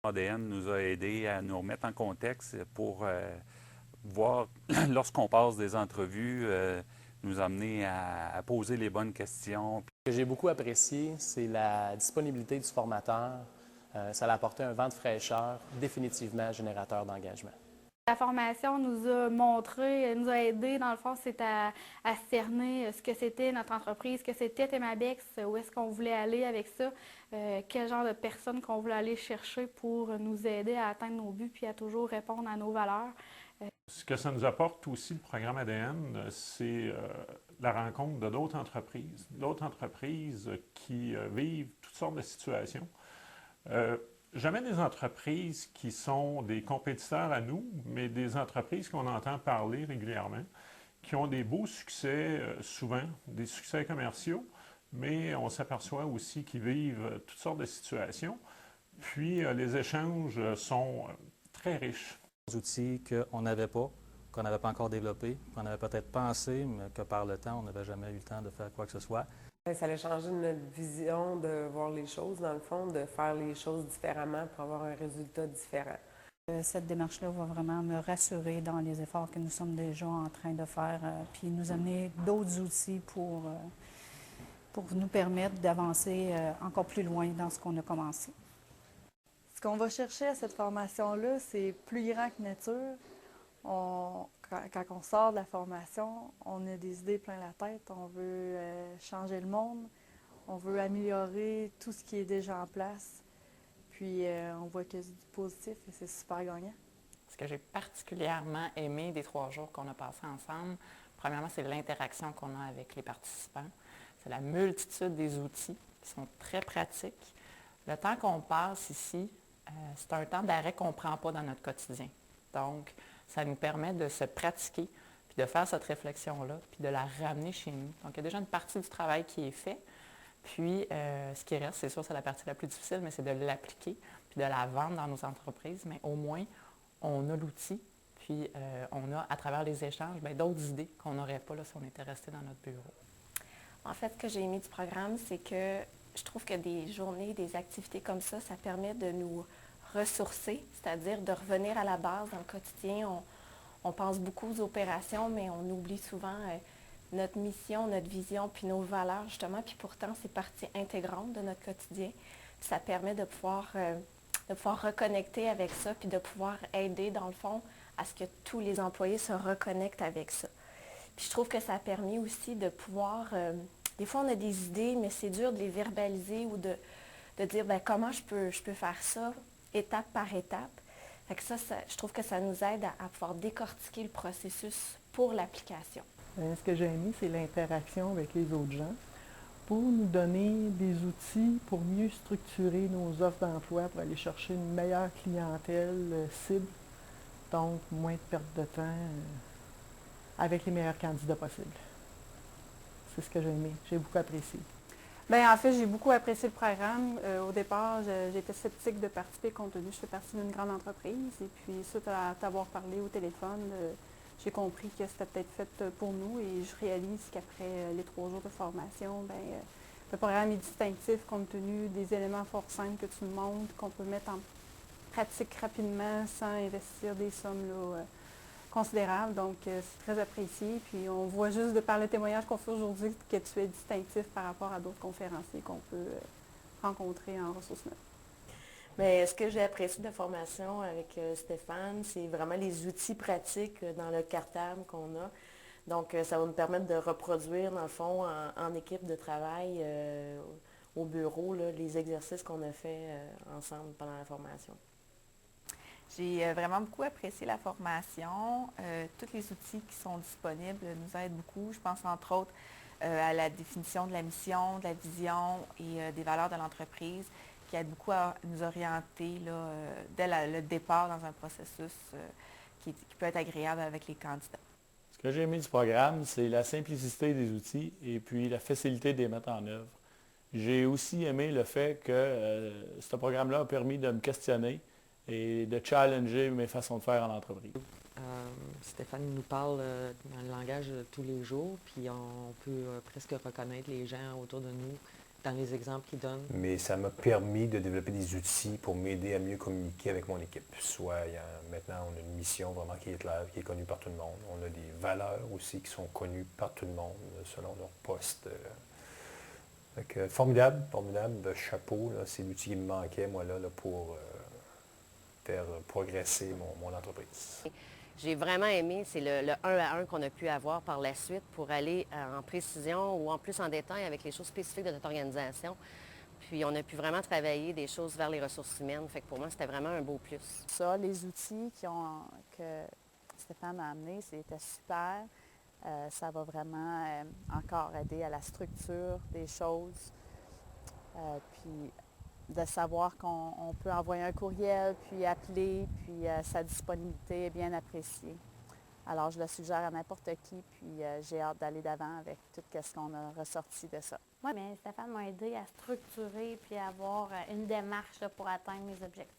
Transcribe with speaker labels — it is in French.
Speaker 1: ADN nous a aidés à nous remettre en contexte pour voir, lorsqu'on passe des entrevues, nous amener à poser les bonnes questions.
Speaker 2: Ce que j'ai beaucoup apprécié, c'est la disponibilité du formateur. Ça a apporté un vent de fraîcheur, définitivement générateur d'engagement.
Speaker 3: La formation nous a montré, nous a aidé, dans le fond, c'est à cerner ce que c'était notre entreprise, ce que c'était Temabex, où est-ce qu'on voulait aller avec ça, quel genre de personnes qu'on voulait aller chercher pour nous aider à atteindre nos buts puis à toujours répondre à nos valeurs.
Speaker 4: Ce que ça nous apporte aussi, le programme ADN, c'est la rencontre de d'autres entreprises qui vivent toutes sortes de situations. Jamais des entreprises qui sont des compétiteurs à nous, mais des entreprises qu'on entend parler régulièrement, qui ont des beaux succès, souvent, des succès commerciaux, mais on s'aperçoit aussi qu'ils vivent toutes sortes de situations. Puis les échanges sont très riches.
Speaker 5: Des outils qu'on n'avait pas, qu'on n'avait pas encore développés, qu'on avait peut-être pensé, mais que par le temps, on n'avait jamais eu le temps de faire quoi que ce soit.
Speaker 6: Ça a changé notre vision de voir les choses, dans le fond, de faire les choses différemment pour avoir un résultat différent.
Speaker 7: Cette démarche-là va vraiment me rassurer dans les efforts que nous sommes déjà en train de faire, puis nous amener d'autres outils pour nous permettre d'avancer encore plus loin dans ce qu'on a commencé.
Speaker 8: Ce qu'on va chercher à cette formation-là, c'est plus grand que nature. Quand on sort de la formation, on a des idées plein la tête. On veut changer le monde. On veut améliorer tout ce qui est déjà en place. Puis on voit que c'est du positif et c'est super gagnant.
Speaker 9: Ce que j'ai particulièrement aimé des 3 jours qu'on a passés ensemble, premièrement, c'est l'interaction qu'on a avec les participants. C'est la multitude des outils qui sont très pratiques. Le temps qu'on passe ici, c'est un temps d'arrêt qu'on ne prend pas dans notre quotidien. Donc, ça nous permet de se pratiquer, puis de faire cette réflexion-là, puis de la ramener chez nous. Donc, il y a déjà une partie du travail qui est fait. Puis, ce qui reste, c'est sûr, c'est la partie la plus difficile, mais c'est de l'appliquer, puis de la vendre dans nos entreprises. Mais au moins, on a l'outil, puis on a, à travers les échanges, d'autres idées qu'on n'aurait pas là, si on était resté dans notre bureau.
Speaker 10: En fait, ce que j'ai aimé du programme, c'est que je trouve que des journées, des activités comme ça permet de nous ressourcer, c'est-à-dire de revenir à la base dans le quotidien. On pense beaucoup aux opérations, mais on oublie souvent notre mission, notre vision, puis nos valeurs, justement. Puis pourtant, c'est partie intégrante de notre quotidien. Puis ça permet de pouvoir reconnecter avec ça, puis de pouvoir aider, dans le fond, à ce que tous les employés se reconnectent avec ça. Puis je trouve que ça a permis aussi de pouvoir... des fois, on a des idées, mais c'est dur de les verbaliser ou de dire comment je peux faire ça, étape par étape. Fait que ça, je trouve que ça nous aide à pouvoir décortiquer le processus pour l'application.
Speaker 11: Ce que j'ai aimé, c'est l'interaction avec les autres gens pour nous donner des outils pour mieux structurer nos offres d'emploi, pour aller chercher une meilleure clientèle cible, donc moins de perte de temps avec les meilleurs candidats possibles. C'est ce que j'ai aimé, j'ai beaucoup apprécié.
Speaker 8: Bien, en fait, j'ai beaucoup apprécié le programme. Au départ, j'étais sceptique de participer compte tenu que je fais partie d'une grande entreprise. Et puis, suite à t'avoir parlé au téléphone, j'ai compris que c'était peut-être fait pour nous. Et je réalise qu'après les 3 jours de formation, le programme est distinctif compte tenu des éléments fort simples que tu nous montres, qu'on peut mettre en pratique rapidement sans investir des sommes là, considérable, donc c'est très apprécié. Puis on voit juste de par le témoignage qu'on fait aujourd'hui que tu es distinctif par rapport à d'autres conférenciers qu'on peut rencontrer en ressources humaines.
Speaker 12: Mais ce que j'ai apprécié de la formation avec Stéphane, c'est vraiment les outils pratiques dans le cartable qu'on a. Donc ça va nous permettre de reproduire, dans le fond, en équipe de travail au bureau, là, les exercices qu'on a fait ensemble pendant la formation.
Speaker 13: J'ai vraiment beaucoup apprécié la formation. Tous les outils qui sont disponibles nous aident beaucoup. Je pense entre autres à la définition de la mission, de la vision et des valeurs de l'entreprise qui aident beaucoup à nous orienter là, dès le départ dans un processus qui peut être agréable avec les candidats.
Speaker 5: Ce que j'ai aimé du programme, c'est la simplicité des outils et puis la facilité de les mettre en œuvre. J'ai aussi aimé le fait que ce programme-là a permis de me questionner et de challenger mes façons de faire en entreprise.
Speaker 14: Stéphane nous parle dans le langage de tous les jours, puis on peut presque reconnaître les gens autour de nous dans les exemples qu'ils donnent?
Speaker 15: Mais ça m'a permis de développer des outils pour m'aider à mieux communiquer avec mon équipe. Soit maintenant, on a une mission vraiment qui est claire, qui est connue par tout le monde. On a des valeurs aussi qui sont connues par tout le monde selon leur poste. Formidable, formidable. Chapeau, c'est l'outil qui me manquait, moi, là pour faire progresser mon entreprise.
Speaker 16: J'ai vraiment aimé, c'est le 1-à-1 qu'on a pu avoir par la suite pour aller en précision ou en plus en détail avec les choses spécifiques de notre organisation. Puis on a pu vraiment travailler des choses vers les ressources humaines. Fait que pour moi, c'était vraiment un beau plus.
Speaker 7: Ça, les outils que Stéphane a amenés, c'était super. Ça va vraiment encore aider à la structure des choses. Puis de savoir qu'on peut envoyer un courriel, puis appeler, puis sa disponibilité est bien appréciée. Alors, je le suggère à n'importe qui, puis j'ai hâte d'aller d'avant avec tout ce qu'on a ressorti de ça.
Speaker 17: Oui, bien, Stéphane m'a aidé à structurer puis à avoir une démarche là, pour atteindre mes objectifs.